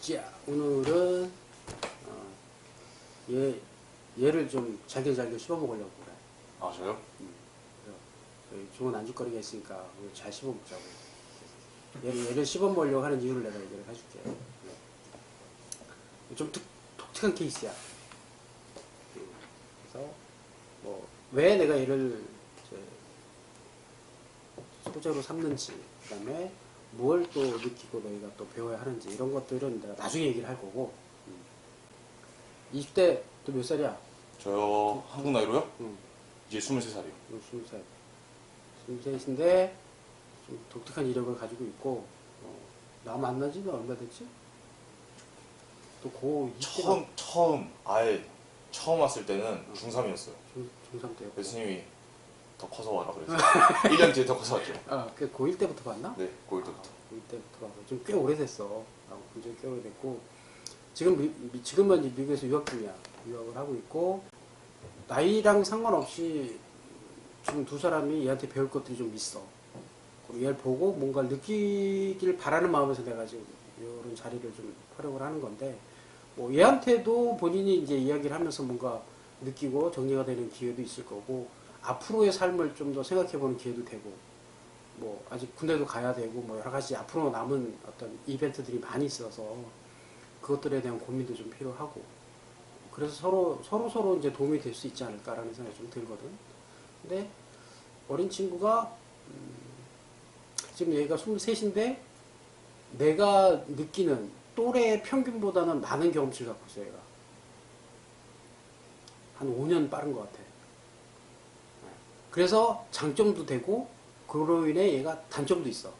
자, 오늘은 얘를 좀 잘게 씹어먹으려고 그래. 아, 저요? 그래서 좋은 안주거리가 있으니까 오늘 잘 씹어먹자고. 얘를 씹어먹으려고 하는 이유를 내가 얘기를 해줄게. 좀 독특한 케이스야. 그래서 왜 내가 얘를 소재로 삼는지, 그 다음에 뭘 또 느끼고 너희가 또 배워야 하는지, 이런 것들은 내가 나중에 얘기를 할 거고. 20대 또 몇 살이야? 저요, 한국 나이로요? 응. 이제 23살이요. 20살. 23인데 좀 독특한 이력을 가지고 있고, 나 만난 지는 얼마 됐지? 또 고 20대 처음 왔을 때는 중3이었어요. 중3 때였고. 교수님이 더 커서 와라 그래서 1년 뒤에 더 커서 왔죠. 그 고1 때부터 봤나? 네, 고1 때부터. 고1 때부터 봐서 좀 꽤 오래됐어. 나고 굉장히 꽤 오래됐고, 지금은 이제 미국에서 유학 중이야. 유학을 하고 있고, 나이랑 상관없이 지금 두 사람이 얘한테 배울 것들이 좀 있어. 그리고 얘를 보고 뭔가 느끼길 바라는 마음에서 내가 지금 이런 자리를 좀 활용을 하는 건데, 얘한테도 본인이 이제 이야기를 하면서 뭔가 느끼고 정리가 되는 기회도 있을 거고, 앞으로의 삶을 좀 더 생각해보는 기회도 되고, 아직 군대도 가야 되고, 여러 가지 앞으로 남은 어떤 이벤트들이 많이 있어서 그것들에 대한 고민도 좀 필요하고, 그래서 서로 이제 도움이 될 수 있지 않을까라는 생각이 좀 들거든. 근데 어린 친구가 지금 얘가 23인데 내가 느끼는 또래 평균보다는 많은 경험치를 갖고 있어. 얘가 한 5년 빠른 것 같아. 그래서 장점도 되고 그로 인해 얘가 단점도 있어.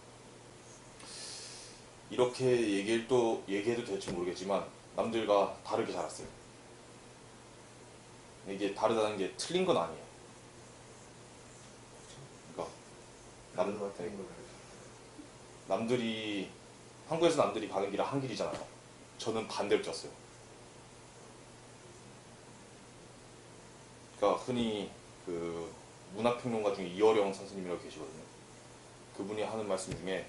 이렇게 얘기해도 될지 모르겠지만 남들과 다르게 자랐어요. 이게 다르다는 게 틀린 건 아니에요. 그러니까 한국에서 남들이 가는 길은 한 길이잖아요. 저는 반대로 쪘어요. 그러니까 흔히 그 문학평론가 중에 이어령 선생님이라고 계시거든요. 그분이 하는 말씀 중에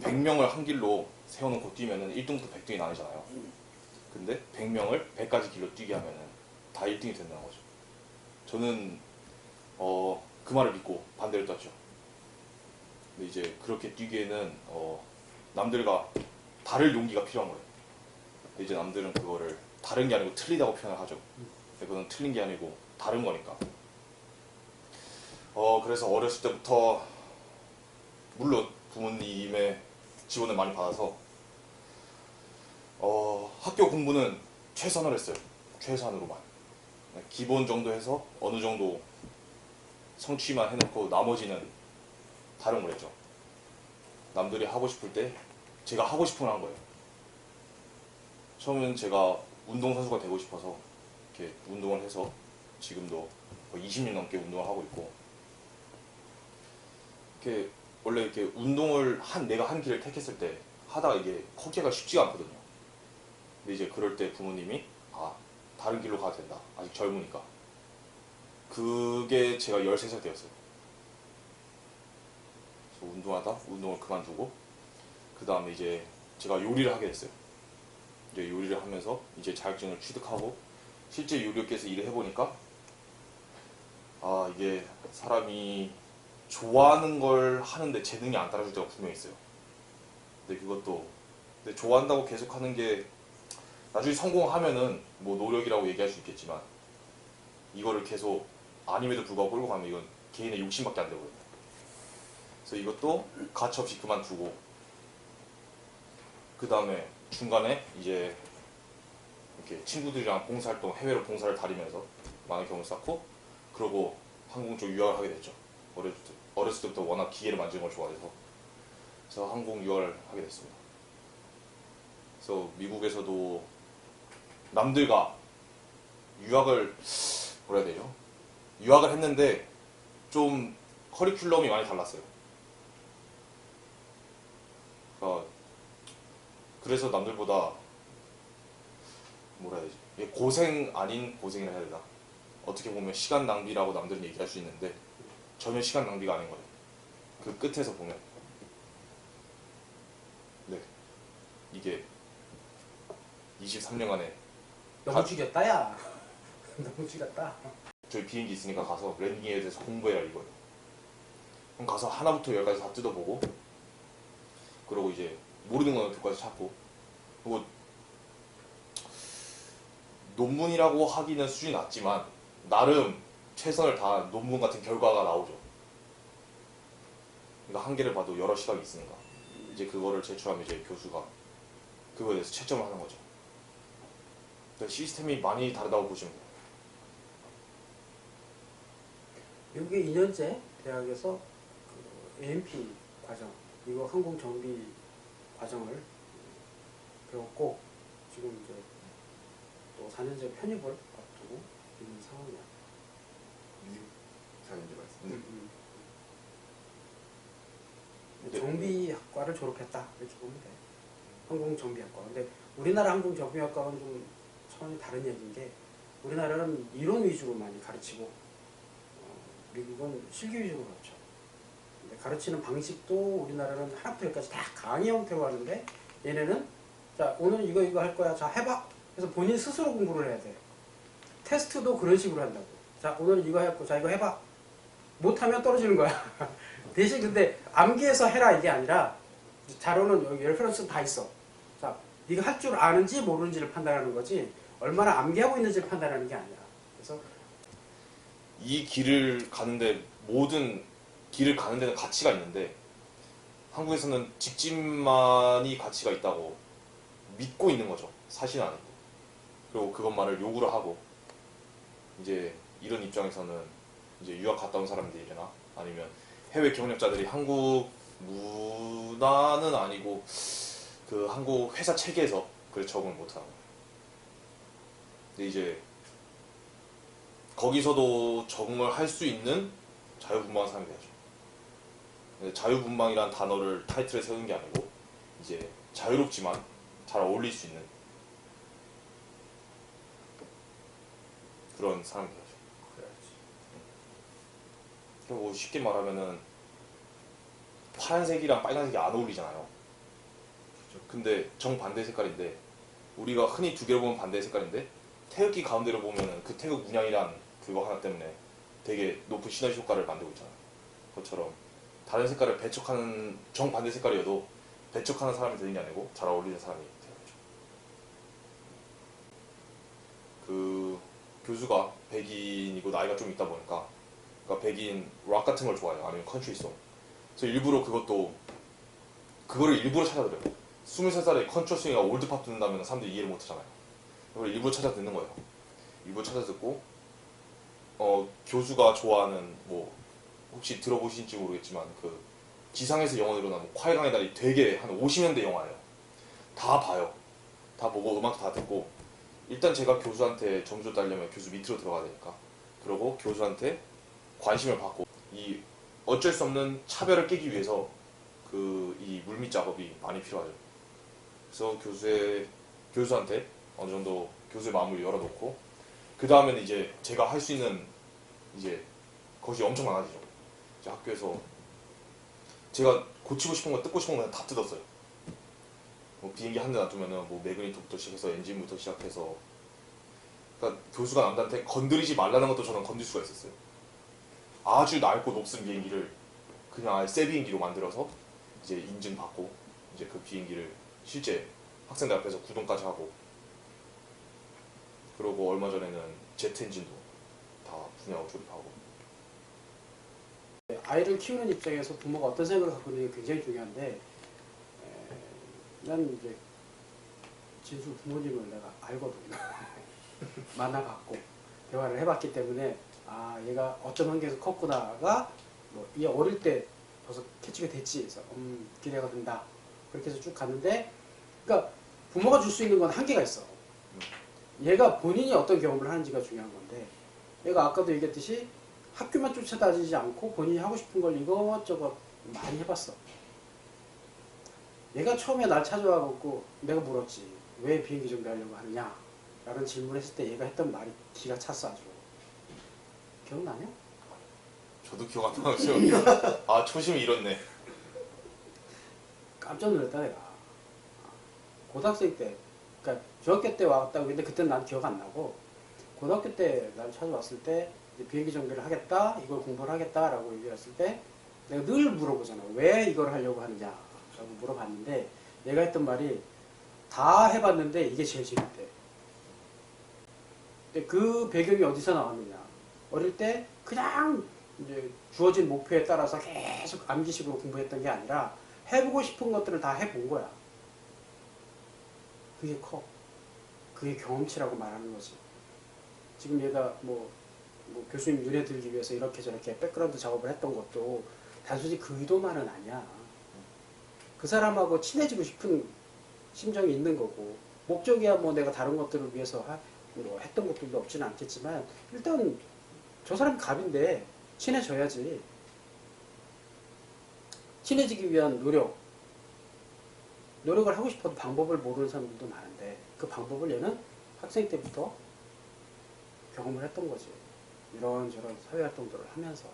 100명을 한 길로 세워놓고 뛰면은 1등부터 100등이 나뉘잖아요. 근데 100명을 100가지 길로 뛰게 하면은 다 1등이 된다는 거죠. 저는 그 말을 믿고 반대로 떴죠. 근데 이제 그렇게 뛰기에는 남들과 다를 용기가 필요한 거예요. 근데 이제 남들은 그거를 다른 게 아니고 틀리다고 표현을 하죠. 근데 그건 틀린 게 아니고 다른 거니까. 그래서 어렸을 때부터 물론 부모님의 지원을 많이 받아서 학교 공부는 최선을 했어요. 최선으로만. 기본 정도 해서 어느 정도 성취만 해놓고 나머지는 다른 걸 했죠. 남들이 하고 싶을 때 제가 하고 싶은 걸 한 거예요. 처음엔 제가 운동선수가 되고 싶어서 이렇게 운동을 해서 지금도 20년 넘게 운동을 하고 있고, 이렇게 원래 이렇게 운동을 내가 한 길을 택했을 때 하다가 이게 커기가 쉽지가 않거든요. 근데 이제 그럴 때 부모님이 다른 길로 가도 된다. 아직 젊으니까. 그게 제가 13살 때였어요. 그래서 운동을 그만두고 그 다음에 이제 제가 요리를 하게 됐어요. 이제 요리를 하면서 이제 자격증을 취득하고 실제 요리업계에서 일을 해보니까 이게 사람이 좋아하는 걸 하는데 재능이 안 따라줄 때가 분명히 있어요. 근데 좋아한다고 계속 하는 게 나중에 성공하면은 노력이라고 얘기할 수 있겠지만, 이거를 계속 아님에도 불구하고 끌고 가면 이건 개인의 욕심밖에 안 되거든요. 그래서 이것도 가차없이 그만두고, 그 다음에 중간에 이제 이렇게 친구들이랑 해외로 봉사를 다니면서 많은 경험을 쌓고, 그러고 항공 쪽 유학을 하게 됐죠. 어렸을 때부터 워낙 기계를 만지는 걸 좋아해서. 그래서 항공 유학을 하게 됐습니다. 그래서 미국에서도 남들과 유학을 했는데 좀 커리큘럼이 많이 달랐어요. 그래서 남들보다 고생 아닌 고생이라 해야 되나? 어떻게 보면 시간 낭비라고 남들은 얘기할 수 있는데 전혀 시간 낭비가 아닌 거예요. 그 끝에서 보면 이게 23년간에 너무 죽였다 야. 너무 죽였다. 저희 비행기 있으니까 가서 랜딩에 대해서 공부해라 이거예요. 그럼 가서 하나부터 열까지 다 뜯어보고, 그리고 이제 모르는 거는 교과서 찾고, 그리고 논문이라고 하기는 수준이 낮지만 나름 최선을 다한 논문 같은 결과가 나오죠. 그러니까 한 개를 봐도 여러 시각이 있으니까 이제 그거를 제출하면 이제 교수가 그거에 대해서 채점을 하는 거죠. 그러니까 시스템이 많이 다르다고 보시면 돼요. 미국의 2년제 대학에서 그 AMP 과정, 이거 항공정비 과정을 배웠고 지금 이제 또 4년제 편입을 앞두고 있는 상황이야. 미국 4년제 말씀. 네. 정비학과를 졸업했다 이렇게 보면 돼. 항공정비학과. 근데 우리나라 항공정비학과는 좀 차원이 다른 얘기인 게 우리나라는 이론 위주로 많이 가르치고 미국은 실기 위주로 가르쳐. 근데 가르치는 방식도 우리나라는 하나부터 열까지 다 강의 형태로 하는데 얘네는 자 오늘 이거 할 거야. 자 해봐. 그래서 본인 스스로 공부를 해야 돼. 테스트도 그런 식으로 한다고. 자 오늘 이거 했고 자 이거 해봐. 못하면 떨어지는 거야. 대신 근데 암기해서 해라 이게 아니라 자료는 여기 레퍼런스 다 있어. 자 네가 할 줄 아는지 모르는지를 판단하는 거지 얼마나 암기하고 있는지를 판단하는 게 아니야. 그래서 이 길을 가는데 모든 길을 가는 데는 가치가 있는데 한국에서는 직진만이 가치가 있다고 믿고 있는 거죠. 사실은 아니고. 그리고 그것만을 요구를 하고 이제 이런 입장에서는 이제 유학 갔다 온 사람들이나 아니면 해외 경력자들이 한국 문화는 아니고 그 한국 회사 체계에서 그걸 적응을 못하는 거예요. 근데 이제 거기서도 적응을 할 수 있는 자유분방한 사람이 돼야죠. 근데 자유분방이란 단어를 타이틀에 세우는 게 아니고 이제 자유롭지만 잘 어울릴 수 있는 그런 사람이 돼야죠. 그리고 쉽게 말하면은 파란색이랑 빨간색이 안 어울리잖아요. 근데 정반대 색깔인데 우리가 흔히 두 개를 보면 반대 색깔인데 태극기 가운데를 보면은 그 태극 문양이란 그거 하나 때문에 되게 높은 시너지 효과를 만들고 있잖아요. 그것처럼 다른 색깔을 배척하는 정반대 색깔이어도 배척하는 사람이 되는 게 아니고 잘 어울리는 사람이 되야죠. 그 교수가 백인이고 나이가 좀 있다 보니까 그러니까 백인 락 같은 걸 좋아해요. 아니면 컨트리송. 그래서 일부러 그거를 일부러 찾아들어요. 23살에 컨트리송이나 올드팝 듣는다면 사람들이 이해를 못 하잖아요. 그걸 일부러 찾아 듣는 거예요. 일부러 찾아 듣고 교수가 좋아하는 뭐 혹시 들어보신지 모르겠지만 그 지상에서 영원히 일어나는 콰이강의 달이 되게 한 50년대 영화예요. 다 봐요. 다 보고 음악도 다 듣고 일단 제가 교수한테 점수 따려면 교수 밑으로 들어가야 되니까 그러고 교수한테 관심을 받고 이 어쩔 수 없는 차별을 깨기 위해서 그 이 물밑 작업이 많이 필요하죠. 그래서 교수한테 어느 정도 교수의 마음을 열어놓고 그 다음에는 이제 제가 할 수 있는 이제 것이 엄청 많아지죠. 이제 학교에서 제가 고치고 싶은 거 뜯고 싶은 거 다 뜯었어요. 뭐 비행기 한 대 놔두면은 뭐 매그니터부터 시작해서 엔진부터 시작해서 그러니까 교수가 남들한테 건드리지 말라는 것도 저는 건들 수가 있었어요. 아주 낡고 녹슨 비행기를 그냥 아예 새 비행기로 만들어서 이제 인증받고 이제 그 비행기를 실제 학생들 앞에서 구동까지 하고 그러고 얼마 전에는 제트 엔진도 다 분야하고 조립하고. 아이를 키우는 입장에서 부모가 어떤 생각을 갖고 있는 게 굉장히 중요한데 난 이제 진수 부모님을 내가 알거든. 만나봤고 대화를 해봤기 때문에 아 얘가 어떤 환경에서 컸구나가 뭐 얘 어릴 때 벌써 캐치가 됐지. 그래서 기대가 된다. 그렇게 해서 쭉 갔는데 그러니까 부모가 줄 수 있는 건 한계가 있어. 얘가 본인이 어떤 경험을 하는지가 중요한 건데 얘가 아까도 얘기했듯이 학교만 쫓아다니지 않고 본인이 하고 싶은 걸 이것저것 많이 해봤어. 얘가 처음에 날 찾아와갖고 내가 물었지. 왜 비행기 정비하려고 하느냐? 라는 질문을 했을 때 얘가 했던 말이 기가 찼어 아주. 기억나냐? 저도 기억 안 나죠. 아 초심이 잃었네. 깜짝 놀랐다 내가. 고등학생 때 그러니까 중학교 때 왔다고 근데 그때는 난 기억 안 나고 고등학교 때 나를 찾아왔을 때 이제 비행기 정비를 하겠다, 이걸 공부를 하겠다라고 얘기했을 때 내가 늘 물어보잖아. 왜 이걸 하려고 하느냐라고 물어봤는데 얘가 했던 말이 다 해봤는데 이게 제일 재밌대. 근데 그 배경이 어디서 나왔느냐? 어릴 때 그냥 이제 주어진 목표에 따라서 계속 암기식으로 공부했던 게 아니라 해보고 싶은 것들을 다 해본 거야. 그게 커. 그게 경험치라고 말하는 거지. 지금 얘가 뭐 교수님 눈에 들기 위해서 이렇게 저렇게 백그라운드 작업을 했던 것도 단순히 그 의도만은 아니야. 그 사람하고 친해지고 싶은 심정이 있는 거고 목적이야 뭐 내가 다른 것들을 위해서 뭐 했던 것들도 없지는 않겠지만 일단 저 사람 갑인데 친해져야지. 친해지기 위한 노력을 하고 싶어도 방법을 모르는 사람들도 많은데 그 방법을 얘는 학생 때부터 경험을 했던 거지. 이런저런 사회활동들을 하면서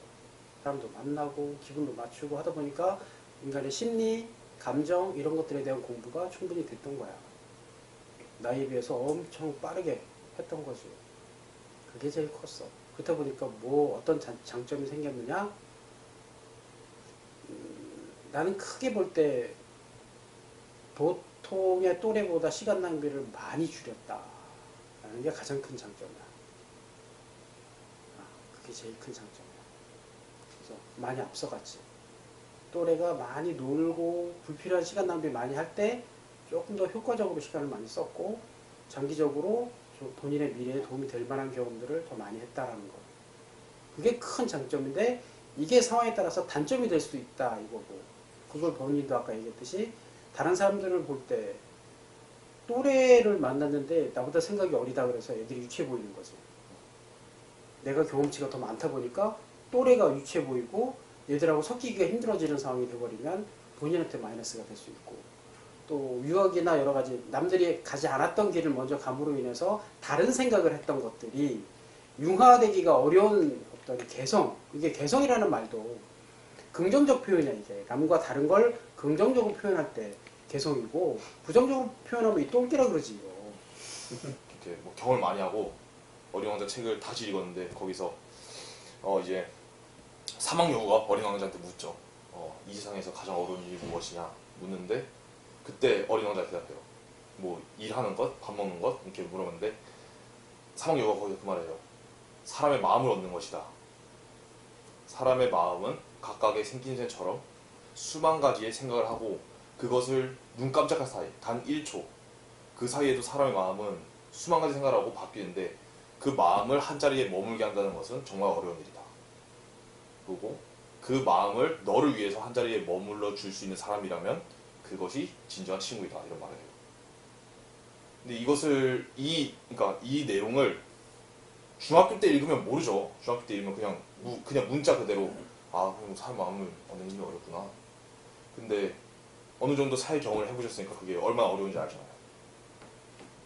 사람도 만나고 기분도 맞추고 하다 보니까 인간의 심리, 감정 이런 것들에 대한 공부가 충분히 됐던 거야. 나이에 비해서 엄청 빠르게 했던 거지. 그게 제일 컸어. 그렇다 보니까 뭐 어떤 장점이 생겼느냐? 나는 크게 볼 때 보통의 또래보다 시간 낭비를 많이 줄였다. 라는 게 가장 큰 장점이야. 그게 제일 큰 장점이야. 그래서 많이 앞서갔지. 또래가 많이 놀고 불필요한 시간 낭비 많이 할 때 조금 더 효과적으로 시간을 많이 썼고 장기적으로 본인의 미래에 도움이 될 만한 경험들을 더 많이 했다라는 거. 그게 큰 장점인데 이게 상황에 따라서 단점이 될 수도 있다 이거고. 그걸 본인도 아까 얘기했듯이 다른 사람들을 볼 때 또래를 만났는데 나보다 생각이 어리다 그래서 애들이 유치해 보이는 거지. 내가 경험치가 더 많다 보니까 또래가 유치해 보이고 얘들하고 섞이기가 힘들어지는 상황이 되어버리면 본인한테 마이너스가 될 수 있고 또 유학이나 여러 가지 남들이 가지 않았던 길을 먼저 감으로 인해서 다른 생각을 했던 것들이 융화되기가 어려운 어떤 개성, 이게 개성이라는 말도 긍정적 표현이야. 이게 남과 다른 걸 긍정적으로 표현할 때 개성이고 부정적으로 표현하면 이 똘끼라 그러지 이거. 이렇게 뭐 경험을 많이 하고 어린 왕자 책을 다시 읽었는데 거기서 이제 사막 여우가 어린 왕자한테 묻죠. 이 세상에서 가장 어려운 일이 무엇이냐 묻는데 그때 어린 왕자가 대답해요. 뭐 일하는 것, 밥 먹는 것 이렇게 물어봤는데 사막 여우가 거기서 그 말해요. 사람의 마음을 얻는 것이다. 사람의 마음은 각각의 생김새처럼 수만 가지의 생각을 하고 그것을 눈 깜짝할 사이, 단 1초 그 사이에도 사람의 마음은 수만 가지 생각을 하고 바뀌는데 그 마음을 한자리에 머물게 한다는 것은 정말 어려운 일이다. 그리고 그 마음을 너를 위해서 한자리에 머물러 줄 수 있는 사람이라면 그것이 진정한 친구이다. 이런 말을 해요. 근데 이것을 그러니까 이 내용을 중학교 때 읽으면 모르죠. 중학교 때 읽으면 그냥 문자 그대로 그럼 사람 마음을 얻는 게 어렵구나. 근데 어느 정도 사회 경험을 해보셨으니까 그게 얼마나 어려운지 알잖아요.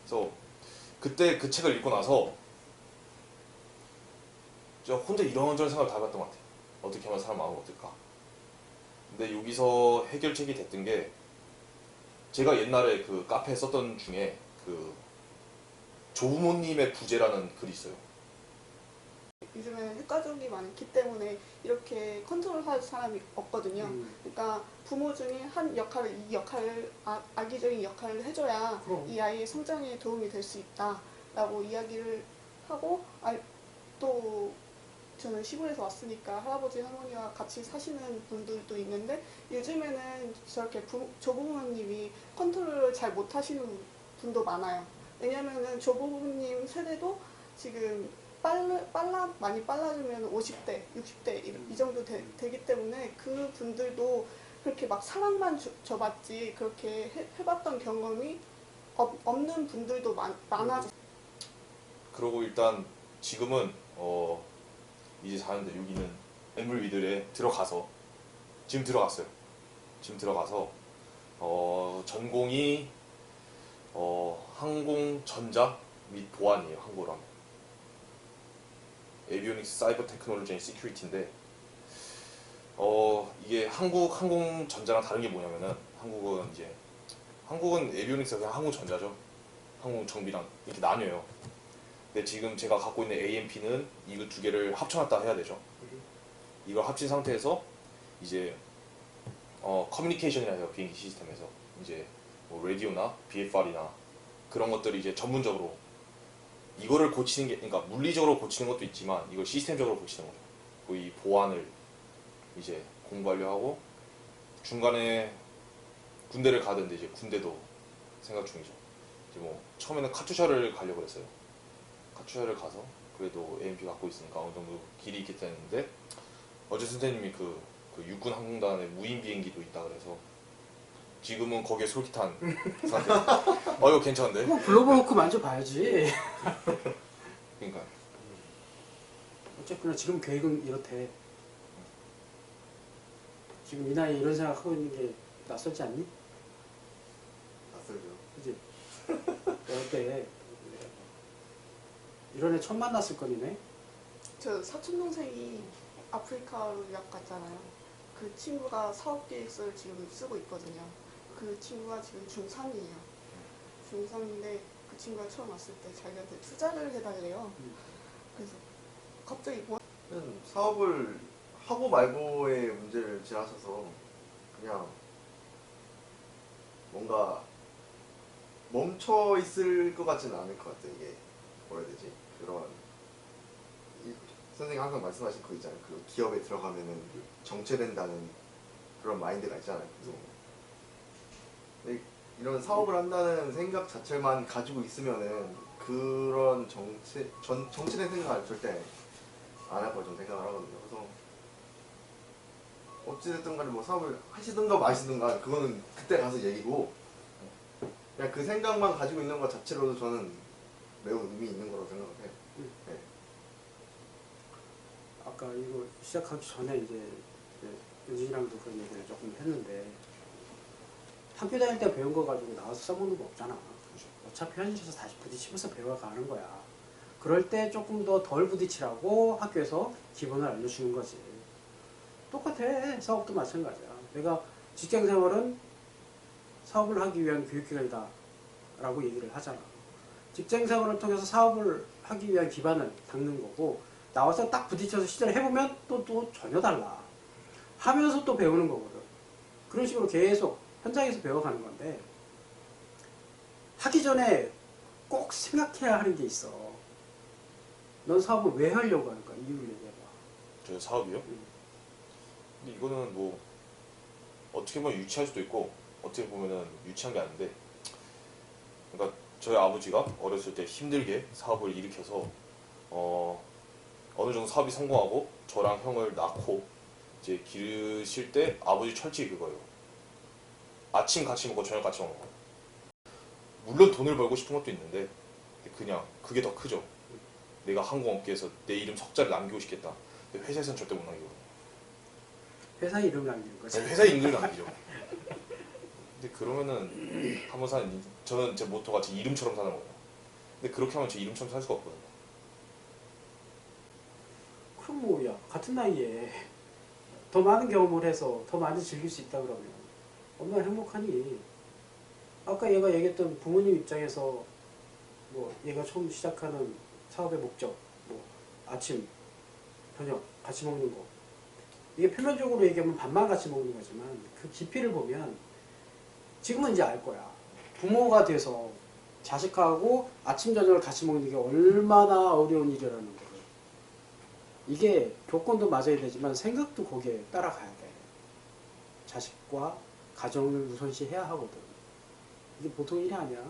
그래서 그때 그 책을 읽고 나서 저 혼자 이런저런 생각을 다 해봤던 것 같아요. 어떻게 하면 사람 마음을 얻을까. 근데 여기서 해결책이 됐던 게 제가 옛날에 그 카페에 썼던 중에 그 조부모님의 부재라는 글이 있어요. 요즘에는 효과적이 많기 때문에 이렇게 컨트롤할 사람이 없거든요. 그러니까 부모 중에 한 역할을 이 역할을 악의적인 역할을 해줘야 그럼. 이 아이의 성장에 도움이 될 수 있다라고 이야기를 하고 또 저는 시골에서 왔으니까 할아버지 할머니와 같이 사시는 분들도 있는데 요즘에는 저렇게 조부모님이 컨트롤을 잘 못하시는 분도 많아요. 왜냐면은 조부모님 세대도 지금 많이 빨라지면 50대, 60대 이 정도 되기 때문에 그 분들도 그렇게 막 사랑만 줘봤지 그렇게 해봤던 경험이 없는 분들도 많아졌어요. 그러고 일단 지금은 이제 4년대 여기는 MV들에 들어가서 지금 들어갔어요. 지금 들어가서 전공이 항공전자 및 보안이에요. 한국어로 하면 에비오닉스 사이버 테크놀로지 앤 시큐리티인데 이게 한국 항공전자랑 다른 게 뭐냐면은 한국은 에비오닉스가 그냥 항공전자죠. 항공 정비랑 이렇게 나뉘어요. 근데 지금 제가 갖고 있는 AMP는 이거 두 개를 합쳐놨다 해야 되죠. 이걸 합친 상태에서 이제 커뮤니케이션이라 해요. 비행기 시스템에서 이제 뭐 라디오나 BFR이나 그런 것들이 이제 전문적으로 이거를 고치는 게, 그러니까 물리적으로 고치는 것도 있지만 이걸 시스템적으로 고치는 거죠. 이 보안을 이제 공부하려 하고 중간에 군대를 가던데 이제 군대도 생각 중이죠. 이제 뭐 처음에는 카투샤를 가려고 했어요. 카투샤를 가서 그래도 AMP 갖고 있으니까 어느 정도 길이 있겠다 했는데 어제 선생님이 그 육군 항공단에 무인 비행기도 있다 그래서 지금은 거기에 솔깃한 상태. 이거 괜찮은데? 그럼 글로벌 호크 만져봐야지. 그러니까 어쨌거나 지금 계획은 이렇대. 지금 이 나이에 이런 생각하고 있는 게 낯설지 않니? 낯설죠. 그지? 어때? 이런 애 처음 만났을 거니네? 저 사촌 동생이 아프리카로 유학 갔잖아요. 그 친구가 사업 계획서를 지금 쓰고 있거든요. 그 친구가 지금 중3이에요. 중3인데 그 친구가 처음 왔을 때 자기한테 투자를 해달래요. 그래서 갑자기 사업을 하고 말고의 문제를 지나셔서 그냥 뭔가 멈춰 있을 것 같지는 않을 것 같아요. 이게 뭐라 해야 되지? 그런 선생님 항상 말씀하신 거 있잖아요. 그 기업에 들어가면은 정체된다는 그런 마인드가 있잖아요. 그래서 근데 이런 사업을 한다는 생각 자체만 가지고 있으면은 그런 정체된 생각을 절대 안 할 거라고 저는 생각을 하거든요. 그래서 어찌됐든 간에 뭐 사업을 하시든가 마시든가 그거는 그때 가서 얘기고 그냥 그 생각만 가지고 있는 것 자체로도 저는 매우 의미 있는 거라고 생각을 해요. 네. 아까 이거 시작하기 전에 이제 윤진이랑도 그런 얘기를 조금 했는데 학교 다닐 때 배운 거 가지고 나와서 써먹는 거 없잖아. 어차피 현실에서 다시 부딪히면서 배워가는 거야. 그럴 때 조금 더 덜 부딪히라고 학교에서 기본을 알려주는 거지. 똑같아. 사업도 마찬가지야. 내가 직장생활은 사업을 하기 위한 교육기관이다 라고 얘기를 하잖아. 직장생활을 통해서 사업을 하기 위한 기반을 닦는 거고 나와서 딱 부딪혀서 시작을 해보면 또 전혀 달라. 하면서 또 배우는 거거든. 그런 식으로 계속 현장에서 배워가는 건데 하기 전에 꼭 생각해야 하는 게 있어. 넌 사업을 왜 하려고 하는가? 이유를 얘기해봐. 저 사업이요? 근데 이거는 뭐 어떻게 보면 유치할 수도 있고 어떻게 보면은 유치한 게 아닌데, 그러니까 저희 아버지가 어렸을 때 힘들게 사업을 일으켜서 어느 정도 사업이 성공하고 저랑 형을 낳고 이제 기르실 때 아버지 철칙이 그거예요. 아침 같이 먹고 저녁 같이 먹는 거. 물론 돈을 벌고 싶은 것도 있는데 그냥 그게 더 크죠. 내가 항공업계에서 내 이름 석자를 남기고 싶겠다. 근데 회사에서는 절대 못 남기거든요. 회사 이름 남기는 거지. 회사 이름을 남기죠. 근데 그러면은 한번 사는, 저는 제 모토가 제 이름처럼 사는 거예요. 근데 그렇게 하면 제 이름처럼 살 수가 없거든요. 그럼 뭐야, 같은 나이에 더 많은 경험을 해서 더 많이 즐길 수 있다 그러면 얼마나 행복하니. 아까 얘가 얘기했던 부모님 입장에서 뭐 얘가 처음 시작하는 사업의 목적, 뭐 아침 저녁 같이 먹는 거, 이게 표면적으로 얘기하면 밥만 같이 먹는 거지만 그 깊이를 보면 지금은 이제 알 거야. 부모가 돼서 자식하고 아침 저녁을 같이 먹는 게 얼마나 어려운 일이라는 거를. 이게 조건도 맞아야 되지만 생각도 거기에 따라가야 돼. 자식과 가정을 우선시해야 하거든. 이게 보통 일이 아니야.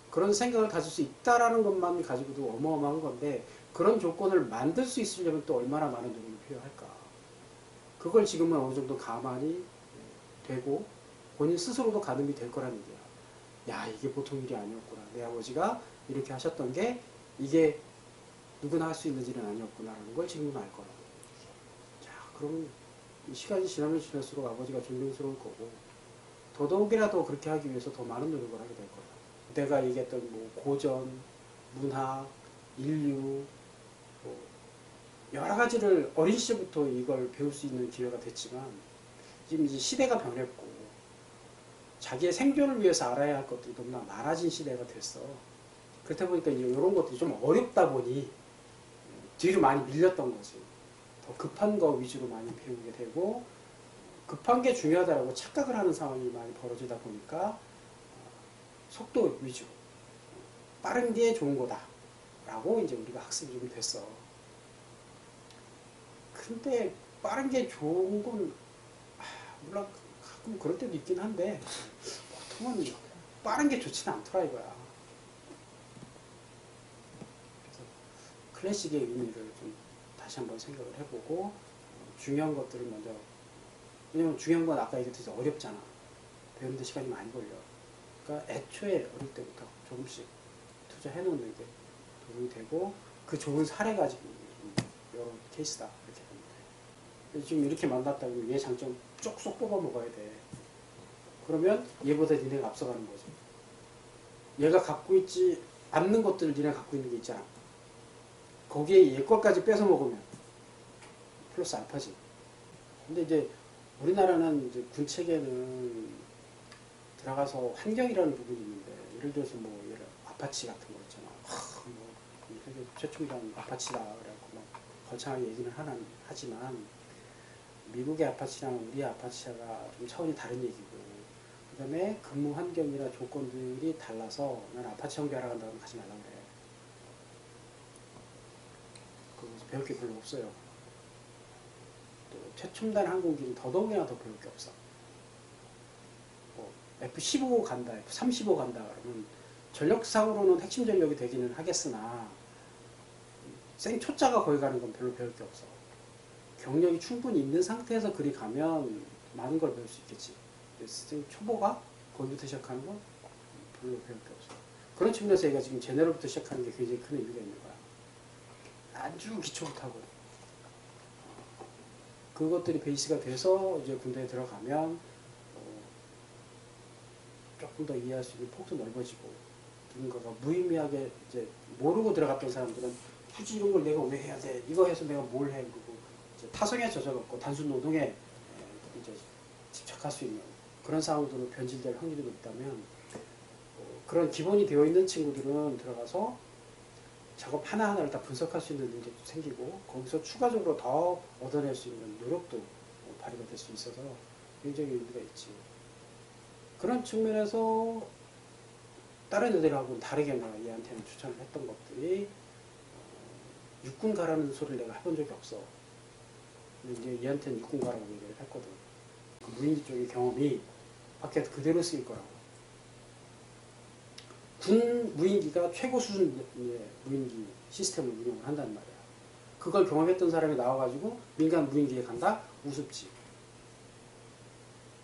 그런 생각을 가질 수 있다라는 것만 가지고도 어마어마한 건데 그런 조건을 만들 수 있으려면 또 얼마나 많은 노력이 필요할까. 그걸 지금은 어느 정도 가만히 되고 본인 스스로도 가늠이 될 거라는 얘기야. 야, 이게 보통 일이 아니었구나. 내 아버지가 이렇게 하셨던 게 이게 누구나 할 수 있는 일은 아니었구나라는 걸 지금은 알 거라고. 자, 그럼 시간이 지나면 지날수록 아버지가 존경스러울 거고 더더욱이라도 그렇게 하기 위해서 더 많은 노력을 하게 될 거야. 내가 얘기했던 뭐 고전, 문학, 인류, 뭐 여러 가지를 어린 시절부터 이걸 배울 수 있는 기회가 됐지만 지금 이제 시대가 변했고 자기의 생존을 위해서 알아야 할 것들이 너무나 많아진 시대가 됐어. 그렇다 보니까 이제 이런 것들이 좀 어렵다 보니 뒤로 많이 밀렸던 거지. 더 급한 거 위주로 많이 배우게 되고 급한 게 중요하다고 착각을 하는 상황이 많이 벌어지다 보니까 속도 위주, 빠른 게 좋은 거다 라고 이제 우리가 학습이 좀 됐어. 근데 빠른 게 좋은 건 물론 가끔 그럴 때도 있긴 한데 보통은 빠른 게 좋지는 않더라 이거야. 그래서 클래식의 의미를 좀 다시 한번 생각을 해보고 중요한 것들을 먼저, 왜냐면 중요한 건 아까 얘기했듯이 어렵잖아. 배우는데 시간이 많이 걸려. 그러니까 애초에 어릴 때부터 조금씩 투자해 놓는 게 도움이 되고 그 좋은 사례 가지고 여러 케이스다 이렇게 보면 돼. 지금 이렇게 만났다고 얘 장점 쪽쏙 뽑아 먹어야 돼. 그러면 얘보다 니네가 앞서가는 거지. 얘가 갖고 있지 않는 것들을 니네가 갖고 있는 게 있잖아. 거기에 얘 것까지 뺏어 먹으면 플러스 알파지. 근데 이제 우리나라는 이제 군 체계는 들어가서 환경이라는 부분이 있는데, 예를 들어서 뭐 예를 아파치 같은 거 있잖아. 뭐 세계 최첨단 아파치다 그래갖고 막 거창하게 얘기는 하지만 미국의 아파치랑 우리 아파치가 좀 차원이 다른 얘기고, 그 다음에 근무 환경이나 조건들이 달라서 난 아파치 형제하러 간다고 가지 말라 그래. 거기서 배울 게 별로 없어요. 또 최첨단 항공기는 더더욱이나 더 배울 게 없어. 뭐 F-15 간다, F-35 간다 그러면 전력상으로는 핵심 전력이 되기는 하겠으나 생초짜가 거기 가는 건 별로 배울 게 없어. 경력이 충분히 있는 상태에서 그리 가면 많은 걸 배울 수 있겠지. 초보가 거기부터 시작하는 건 별로 배울 게 없어. 그런 측면에서 얘가 지금 제네럴부터 시작하는 게 굉장히 큰 의미가 있는 거야. 아주 기초부터 하고 그것들이 베이스가 돼서 이제 군대에 들어가면 조금 더 이해할 수 있는 폭도 넓어지고, 누군가가 무의미하게 이제 모르고 들어갔던 사람들은 굳이 이런 걸 내가 왜 해야 돼? 이거 해서 내가 뭘 해? 그리고 이제 타성에 젖어갖고 단순 노동에 이제 집착할 수 있는 그런 상황으로 변질될 확률이 높다면, 그런 기본이 되어 있는 친구들은 들어가서 작업 하나하나를 다 분석할 수 있는 능력도 생기고, 거기서 추가적으로 더 얻어낼 수 있는 노력도 발휘가 될 수 있어서 굉장히 의미가 있지. 그런 측면에서 다른 애들하고는 다르게 내가 얘한테는 추천을 했던 것들이, 육군 가라는 소리를 내가 해본 적이 없어. 근데 이제 얘한테는 육군 가라고 얘기를 했거든. 그 무인기 쪽의 경험이 밖에서 그대로 쓰일 거라고. 군 무인기가 최고 수준의 무인기 시스템을 운영을 한다는 말이야. 그걸 경험했던 사람이 나와가지고 민간 무인기에 간다? 우습지.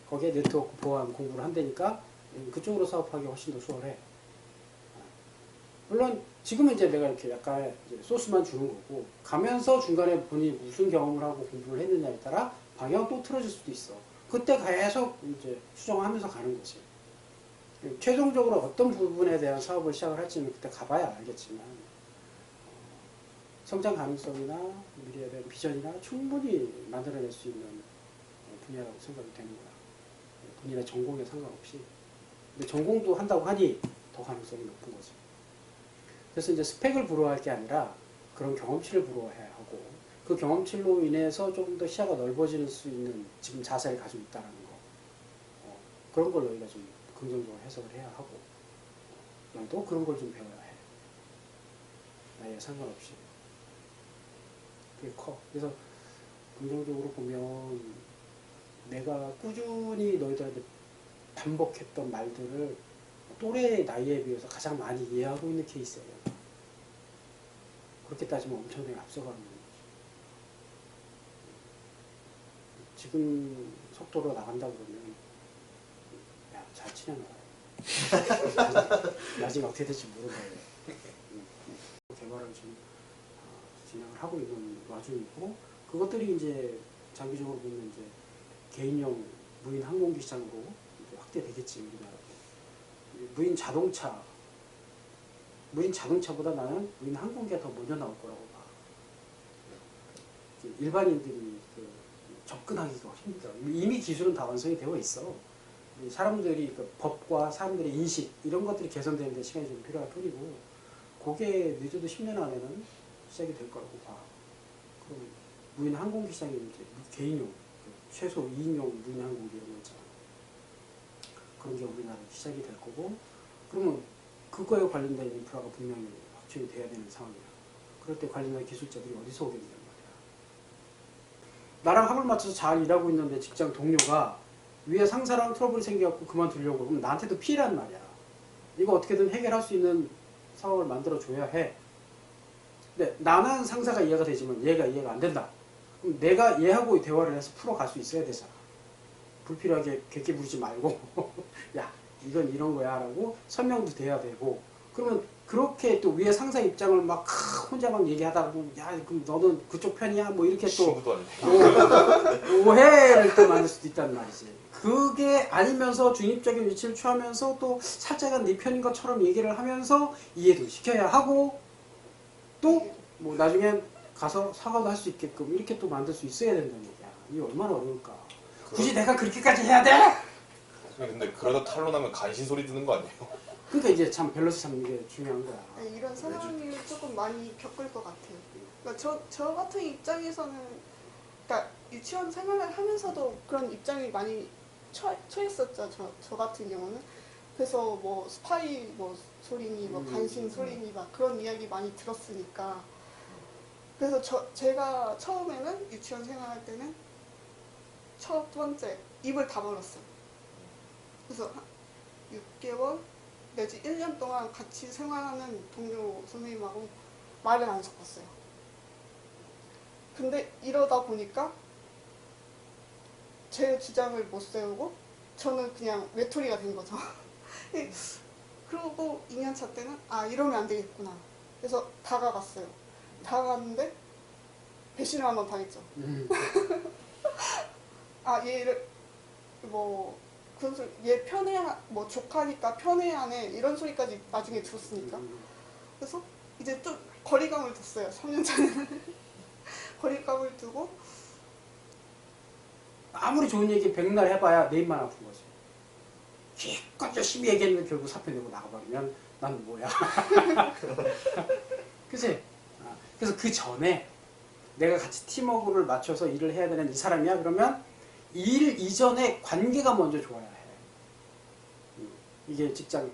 거기에 네트워크 보안 공부를 한다니까 그쪽으로 사업하기 훨씬 더 수월해. 물론 지금은 이제 내가 이렇게 약간 이제 소스만 주는 거고, 가면서 중간에 본인이 무슨 경험을 하고 공부를 했느냐에 따라 방향이 또 틀어질 수도 있어. 그때 계속 이제 수정하면서 가는 거지. 최종적으로 어떤 부분에 대한 사업을 시작을 할지는 그때 가봐야 알겠지만, 성장 가능성이나 미래에 대한 비전이나 충분히 만들어낼 수 있는 분야라고 생각이 되는 거야. 본인의 전공에 상관없이. 근데 전공도 한다고 하니 더 가능성이 높은 거지. 그래서 이제 스펙을 부러워할 게 아니라 그런 경험치를 부러워해야 하고, 그 경험치로 인해서 조금 더 시야가 넓어질 수 있는 지금 자세를 가지고 있다는 거. 그런 걸 너희가 좀 긍정적으로 해석을 해야 하고, 너도 그런 걸 좀 배워야 해. 나이에 상관없이. 그게 커. 그래서 긍정적으로 보면 내가 꾸준히 너희들한테 반복했던 말들을 또래 나이에 비해서 가장 많이 이해하고 있는 케이스예요. 그렇게 따지면 엄청나게 앞서가는 거지. 지금 속도로 나간다 그러면 야, 잘 치냐 너. 나중에 어떻게 될지 모르겠어요. 개발을 지금 진행을 하고 있는 와중이고, 그것들이 이제 장기적으로 보면 이제 개인용 무인 항공기 시장으로 이제 확대되겠지, 우리나라도. 무인 자동차보다 나는 무인 항공기가 더 먼저 나올 거라고 봐. 일반인들이 접근하기가 힘들어. 이미 기술은 다 완성이 되어 있어. 이 사람들이 그 법과 사람들의 인식 이런 것들이 개선되는 데 시간이 좀 필요할 뿐이고 그게 늦어도 10년 안에는 시작이 될 거라고 봐. 그럼 무인 항공기 시장이 이제 개인용, 최소 2인용 무인 항공기 이런 거 있잖아. 그런 게 우리나라에 시작이 될 거고 그러면 그거에 관련된 인프라가 분명히 확충이 돼야 되는 상황이야. 그럴 때 관련된 기술자들이 어디서 오겠냐는 말이야. 나랑 합을 맞춰서 잘 일하고 있는데 직장 동료가 위에 상사랑 트러블이 생겨갖고 그만두려고 그러면 나한테도 피해란 말이야. 이거 어떻게든 해결할 수 있는 상황을 만들어줘야 해. 근데 나는 상사가 이해가 되지만 얘가 이해가 안 된다. 그럼 내가 얘하고 대화를 해서 풀어갈 수 있어야 되잖아. 불필요하게 객기 부리지 말고 야 이건 이런 거야 라고 설명도 돼야 되고 그러면 그렇게 또 위에 상사 입장을 막 혼자 막 얘기하다 보면 야 그럼 너는 그쪽 편이야 뭐 이렇게 또 친구도 아닌데. 오해를 또 만들 수도 있단 말이지. 그게 아니면서 중립적인 위치를 취하면서 또 살짝은 네 편인 것처럼 얘기를 하면서 이해도 시켜야 하고 또 뭐 나중에 가서 사과도 할 수 있게끔 이렇게 또 만들 수 있어야 된다는 얘기야. 이게 얼마나 어려울까. 굳이 내가 그렇게까지 해야 돼? 근데 그러다 탄로나면 간신 소리 듣는 거 아니에요? 그러니까 이제 참 밸런스 잡는 게 중요한 거야. 네, 이런 상황을 조금 많이 겪을 것 같아요. 그러니까 저 같은 입장에서는 그러니까 유치원 생활을 하면서도 그런 입장이 많이 처했었죠. 저 같은 경우는. 그래서 뭐 스파이 뭐 소리니 뭐 간신 소리니 막 그런 이야기 많이 들었으니까. 그래서 제가 처음에는 유치원 생활할 때는 첫 번째 입을 다물었어요. 그래서 6개월 내지 1년 동안 같이 생활하는 동료 선생님하고 말을 안 섞었어요. 근데 이러다 보니까 제 주장을 못 세우고 저는 그냥 외톨이가 된 거죠. 그러고 2년차 때는 아 이러면 안 되겠구나. 그래서 다가갔어요. 다가갔는데 배신을 한번 당했죠. 아 얘를 뭐 그런 소리, 얘 편애야, 뭐 조카니까 편애하네 이런 소리까지 나중에 들었으니까. 그래서 이제 좀 거리감을 뒀어요. 3년 차는 거리감을 두고 아무리 좋은 얘기 백날 해봐야 내 입만 아픈 거지. 기껏 열심히 얘기했는데 결국 사표 내고 나가버리면 난 뭐야. 그치? 그래서 그 전에 내가 같이 팀워크를 맞춰서 일을 해야 되는 이 사람이야? 그러면 일 이전에 관계가 먼저 좋아야 해. 이게 직장,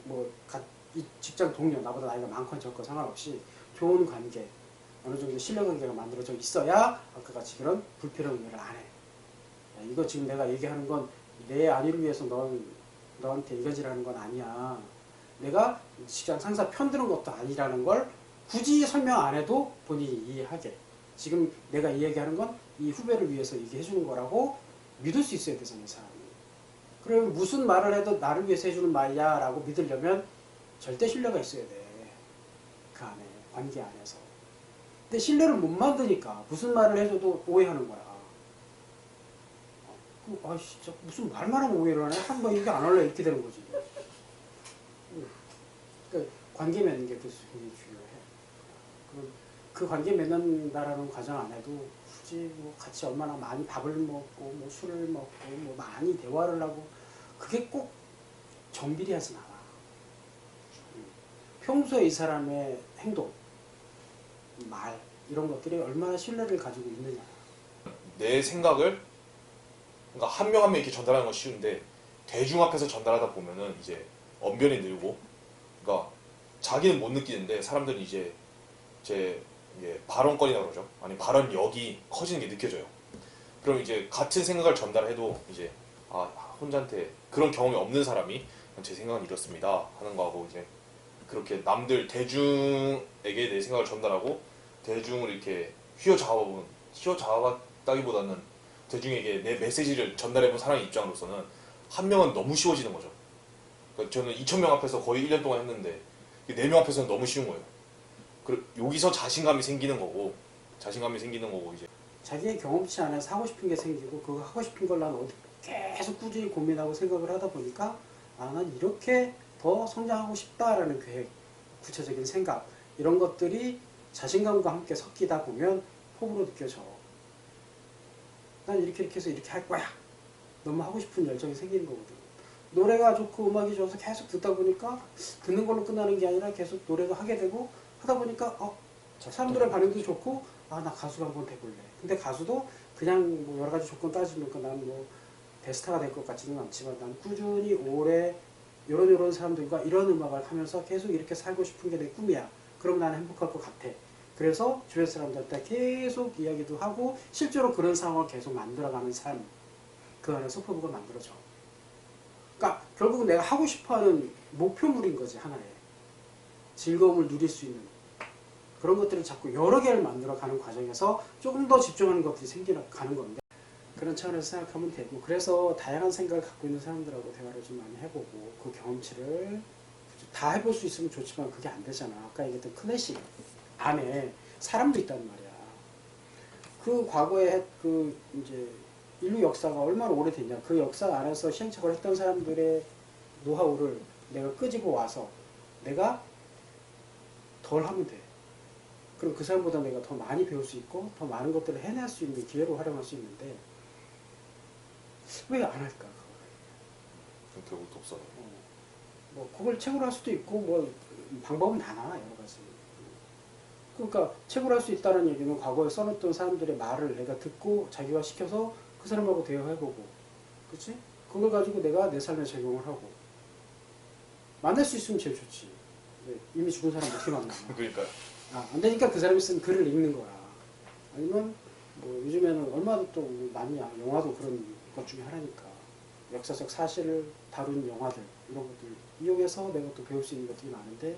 이 직장 동료, 나보다 나이가 많건 적건 상관없이 좋은 관계, 어느 정도 신뢰 관계가 만들어져 있어야 아까 같이 그런 불필요한 일을 안 해. 야, 이거 지금 내가 얘기하는 건 내 안위를 위해서 너한테 이거지라는 건 아니야. 내가 직장 상사 편드는 것도 아니라는 걸 굳이 설명 안 해도 본인이 이해하게. 지금 내가 이 얘기하는 건 이 후배를 위해서 얘기해 주는 거라고 믿을 수 있어야 되잖아요, 사람이. 그러면 무슨 말을 해도 나를 위해서 해주는 말이야 라고 믿으려면 절대 신뢰가 있어야 돼. 그 안에, 관계 안에서. 근데 신뢰를 못 만드니까 무슨 말을 해줘도 오해하는 거야. 아, 진짜 무슨 말만 하면 오해를 하네? 한번 얘기 안 할래? 이렇게 되는 거지. 그러니까 관계 맺는 게 굉장히 중요해. 그 관계 맺는다라는 과정 안에도 굳이 뭐 같이 얼마나 많이 밥을 먹고 뭐 술을 먹고 뭐 많이 대화를 하고 그게 꼭 정비리하진 않아. 평소에 이 사람의 행동, 말 이런 것들이 얼마나 신뢰를 가지고 있느냐. 내 생각을 그러니까 한 명 한 명 이렇게 전달하는 건 쉬운데 대중 앞에서 전달하다 보면은 이제 언변이 늘고 그러니까 자기는 못 느끼는데 사람들은 이제 제 발언권이라고 그러죠. 아니 발언력이 커지는 게 느껴져요. 그럼 이제 같은 생각을 전달해도 이제 아 혼자한테 그런 경험이 없는 사람이 제 생각은 이렇습니다 하는 거하고 이제 그렇게 남들 대중에게 내 생각을 전달하고 대중을 이렇게 휘어잡았다기보다는 대중에게 내 메시지를 전달해본 사람의 입장으로서는 한 명은 너무 쉬워지는 거죠. 그러니까 저는 2,000명 앞에서 거의 1년 동안 했는데 4명 앞에서는 너무 쉬운 거예요. 여기서 자신감이 생기는 거고 이제 자기의 경험치 안에서 하고 싶은 게 생기고 그거 하고 싶은 걸 난 어디 계속 꾸준히 고민하고 생각을 하다 보니까 아, 난 이렇게 더 성장하고 싶다라는 계획, 구체적인 생각 이런 것들이 자신감과 함께 섞이다 보면 폭으로 느껴져. 난 이렇게 해서 이렇게 할 거야. 너무 하고 싶은 열정이 생기는 거거든. 노래가 좋고 음악이 좋아서 계속 듣다 보니까 듣는 걸로 끝나는 게 아니라 계속 노래도 하게 되고 하다 보니까 사람들의 반응도 좋고 나 가수가 한번 돼볼래. 근데 가수도 그냥 뭐 여러 가지 조건 따지니까 난 뭐 대스타가 될 것 같지는 않지만 난 꾸준히 오래 이런 사람들과 이런 음악을 하면서 계속 이렇게 살고 싶은 게 내 꿈이야. 그럼 나는 행복할 것 같아. 그래서 주변 사람들한테 계속 이야기도 하고 실제로 그런 상황을 계속 만들어가는 삶, 그 안에 소프트가 만들어져. 그러니까 결국은 내가 하고 싶어하는 목표물인 거지, 하나의. 즐거움을 누릴 수 있는 그런 것들을 자꾸 여러 개를 만들어가는 과정에서 조금 더 집중하는 것들이 생겨가는 건데, 그런 차원에서 생각하면 되고, 그래서 다양한 생각을 갖고 있는 사람들하고 대화를 좀 많이 해보고 그 경험치를 다 해볼 수 있으면 좋지만 그게 안 되잖아. 아까 얘기했던 클래식 안에 사람도 있단 말이야. 그 과거에 그 이제 인류 역사가 얼마나 오래됐냐. 그 역사 안에서 시행착오를 했던 사람들의 노하우를 내가 끄집어 와서 내가 덜 하면 돼. 그럼 그 사람보다 내가 더 많이 배울 수 있고 더 많은 것들을 해낼 수 있는 기회로 활용할 수 있는데 왜 안 할까? 결국 없어요. 뭐 그걸 책으로 할 수도 있고 뭐 방법은 많아, 여러 가지. 그러니까 책으로 할 수 있다는 얘기는 과거에 써놨던 사람들의 말을 내가 듣고 자기화 시켜서 그 사람하고 대화해보고, 그치? 그걸 가지고 내가 내 삶에 적용을 하고 만날 수 있으면 제일 좋지. 이미 죽은 사람 어떻게 만나? 그러니까요. 안 되니까 그 사람이 쓴 글을 읽는 거야. 아니면 뭐 요즘에는 얼마나 또 많이 영화도 그런 것 중에 하나니까 역사적 사실을 다룬 영화들 이런 것들 이용해서 내가 또 배울 수 있는 것들이 많은데